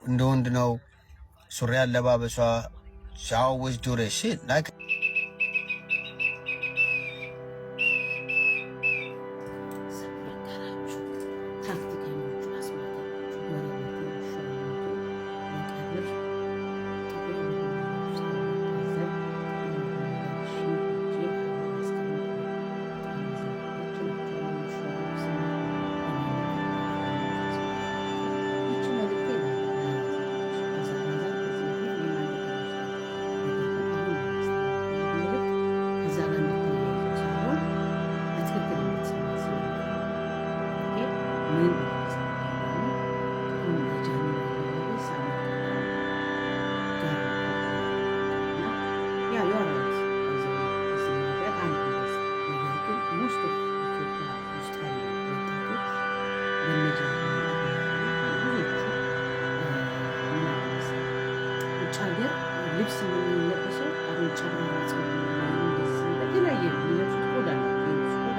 እንደ ወንድ ነው ሱሪ አለባበሷ she always do that shit like ልብስ የሚለበሰው አሁን ጨምሮ በተለያየ የሚለብሱት ቆዳ ነው። ቆዳ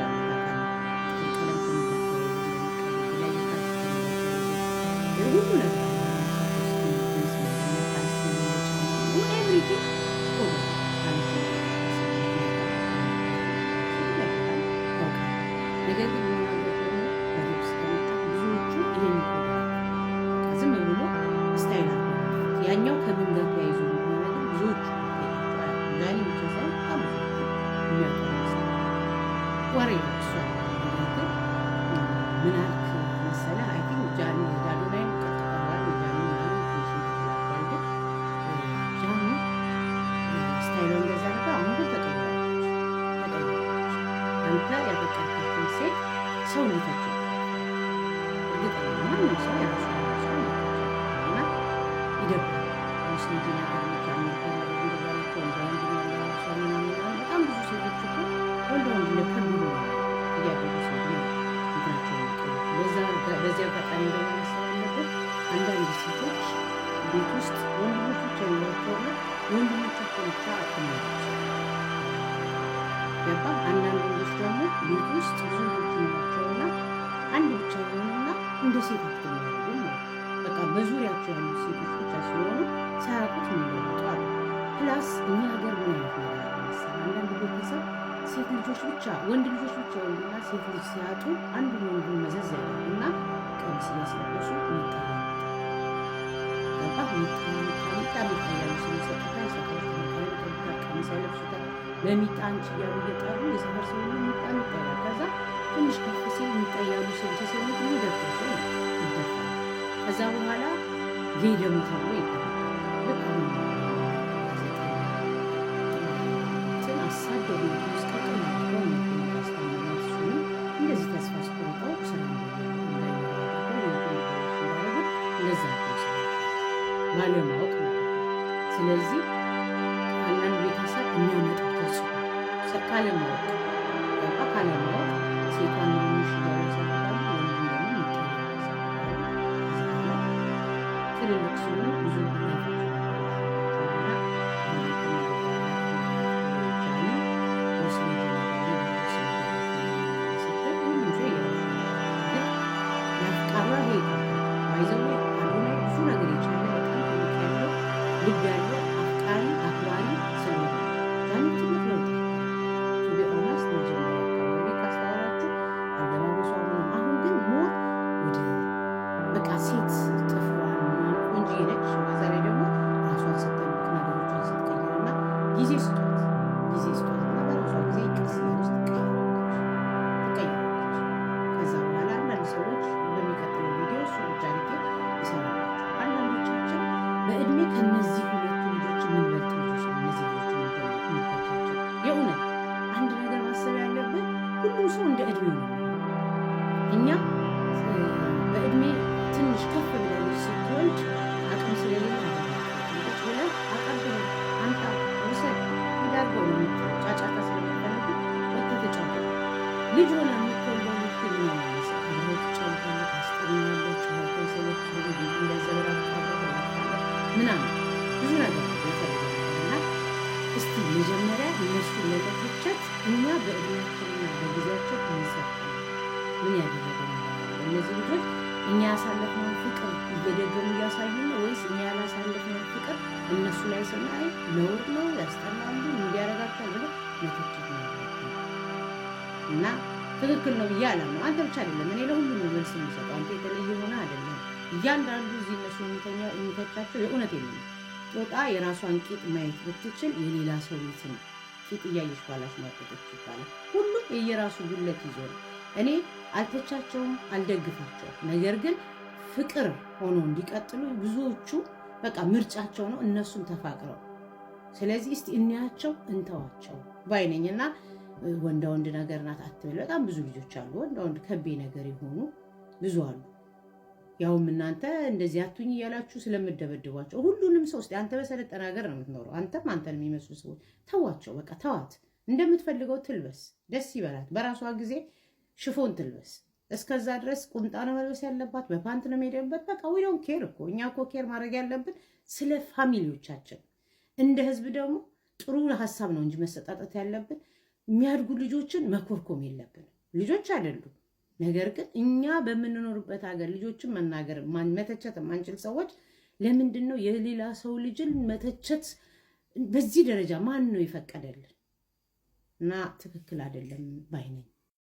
ሁሉ ነገር ነገር ግን በልብስ ከመጣ ብዙዎቹ ይሄን ዝም ብሎ ስታይል ያኛው ከምን ጋር ተያይዞ ብዙዎቹ ዛሬ ብቻ ሳይሆን ወሬ ምን አልክ መሰለህ? አይ ቲንክ ጃኒ ዳሉ ላይ ቀጥታዋል። ጃኒ ጃኒ ስታይል እንደዛ ነበር። አሁን ግን ተቀይራለች። አንተ ያፈቀርካትን ሴት ሰው ሊተች እርግጠኛ ማንም ሰው ያራሱ ሰው እና ይደብራል። ሙስሊም ነገር በጣም ብዙ ሴቶች እኮ ወንድ ወንድ ለከብዱ እያደጉ ሴት በዚህ አጋጣሚ ደግሞ መሰላለበት አንዳንድ ሴቶች ቤት ውስጥ ወንድሞች ብቻ ይኖራቸውና ወንድሞቻቸው ብቻ አጥማቸው ገባ። አንዳንድ ወንዶች ደግሞ ቤት ውስጥ ብዙ ልጆች ይኖራቸውና አንድ ብቻ ይሆኑና እንደ ሴት አትማሩ ማለት በቃ በዙሪያቸው ያሉ ሴቶች ብቻ ሲሆኑ ሳያውቁት የሚለወጡ አሉ። ፕላስ እኛ ሀገር ምን አይነት ነገር መሰለህ? አንዳንድ ቤተሰብ ሴት ልጆች ብቻ ወንድ ልጆች ብቻ ወንድና ሴት ልጅ ሲያጡ አንዱ ወንዱን መዘዝ ያደርጉና ቀሚስ እያስለበሱ ይታያል። ገባ ሚጣ ስለሰጡታ የሰፈር ቀሚስ ያለብሱታል። በሚጣ አንቺ እያሉ እየጠሩ የሰፈር ሰው ሚጣ ይላል። ከዛ ትንሽ ከፍ ሲል የሚጠያሉ ሰው ተሰሉት የሚደፍሩ ሰው ይደፋል። ከዛ በኋላ ጌ ደግሞ ተብሎ ይደፋል። ልክ አሁን አሳደሩ ውስጥ ቀጥሎ እንደዚህ ተስፋ ስቆርጠው ስራ እንደዛ ባለማወቅ ማለት ነው። ስለዚህ አንዳንድ ቤተሰብ የሚያመጣው ተጽዕኖ ካለማወቅ ገባ ካለማወቅ ሴቷን ሚሽ ያሳዳሉ ወንድ ደግሞ ትልልቅ ሲሆኑ ብዙ ልብ ያለው አፍቃሪ አክባሪ ስለሆነ ያን ትልቅ ለውጥ ቢሆንስ መጀመሪያ አካባቢ ካስተዋላችሁ አለባበሷ ምንም። አሁን ግን ሞር ወደ በቃ ሴት ጥፍሯን ምናምን ቆንጆ ነች። በዛ ላይ ደግሞ ራሷን ስትጠብቅ ነገሮችን ስትቀይርና ጊዜ ስጧት እና በራሷ ጊዜ ቀስ ያለች ትቀይራለች። ከዛ በኋላ አንዳንድ ሰዎች በሚቀጥለው ቪዲዮ እሱ ብቻ ይሰራል። አንዳንዶቻችን በእድሜ ከነዚህ ሁለቱ ልጆች የምንበልጥ ልጆች ነው። እነዚህ ልጆች የምንበልጣቸው የእውነት አንድ ነገር ማሰብ ያለብን ሁሉም ሰው እንደ እድሜው ነው። እኛ በእድሜ ትንሽ ከፍ ብለን ስትወልድ አቅም ስለሌለ ጭ ብለን አቀብለ አንታ ውሰድ ዳርገው ነው የምትለው ጫጫታ ስለሚፈልጉ ወተተጫወ ልጅ ሆነ የምትወልደው ልጅ ግን ያመሰ ተጫወታለ ታስጠኛለ ጫወታ ሰዎች እንደዘበራ ምናምን ብዙ ነገር ይፈልጋልና እስቲ መጀመሪያ እነሱ ለተተቸት እኛ በእድሜያችንና በጊዜያቸው እንሰጥ ምን ያደረገ እነዚህ ልጆች እኛ ያሳለፍነውን ፍቅር እየደገሙ እያሳዩ ነው ወይስ ነውር ነው ያስጠላሉ እንዲያረጋቸው ብሎ መተቸት ነው እና ትክክል ነው ብዬ አላምነው። አንተ ብቻ አይደለም እኔ ለሁሉም ነው መልስ የምሰጠው። አንተ የተለየ ሆነ አይደለም። እያንዳንዱ እዚህ እነሱ የሚተቻቸው የእውነት የለም። ጦጣ የራሷን ቂጥ ማየት ብትችል የሌላ ሰው ቤት ነው ቂጥ እያየሽ ባላሽ ማጠጦች ይባላል። ሁሉም የየራሱ ጉለት ይዞ ነው። እኔ አልተቻቸውም፣ አልደግፋቸውም። ነገር ግን ፍቅር ሆኖ እንዲቀጥሉ ብዙዎቹ በቃ ምርጫቸው ነው፣ እነሱም ተፋቅረው። ስለዚህ እስቲ እንያቸው እንተዋቸው ባይነኝና ወንዳ ወንድ ነገር ናት አትበል። በጣም ብዙ ልጆች አሉ ወንዳ ወንድ ከቤ ነገር የሆኑ ብዙ አሉ። ያውም እናንተ እንደዚህ አቱኝ እያላችሁ ስለምደበድቧቸው ሁሉንም ሰው እስቲ አንተ በሰለጠነ ሀገር ነው የምትኖረው። አንተም አንተን የሚመስሉ ሰዎች ተዋቸው፣ በቃ ተዋት። እንደምትፈልገው ትልበስ፣ ደስ ይበላት። በራሷ ጊዜ ሽፎን ትልበስ። እስከዛ ድረስ ቁምጣ ነው መልበስ ያለባት፣ በፓንት ነው የሄደበት። በቃ ዊ ዶንት ኬር እኮ እኛ እኮ ኬር ማድረግ ያለብን ስለ ፋሚሊዎቻችን። እንደ ህዝብ ደግሞ ጥሩ ሀሳብ ነው እንጂ መሰጣጠት ያለብን። የሚያድጉ ልጆችን መኮርኮም የለብንም። ልጆች አይደሉም። ነገር ግን እኛ በምንኖርበት ሀገር ልጆችን መናገር መተቸት የማንችል ሰዎች ለምንድን ነው የሌላ ሰው ልጅን መተቸት በዚህ ደረጃ ማን ነው ይፈቀደልን? እና ትክክል አይደለም ባይነኝ።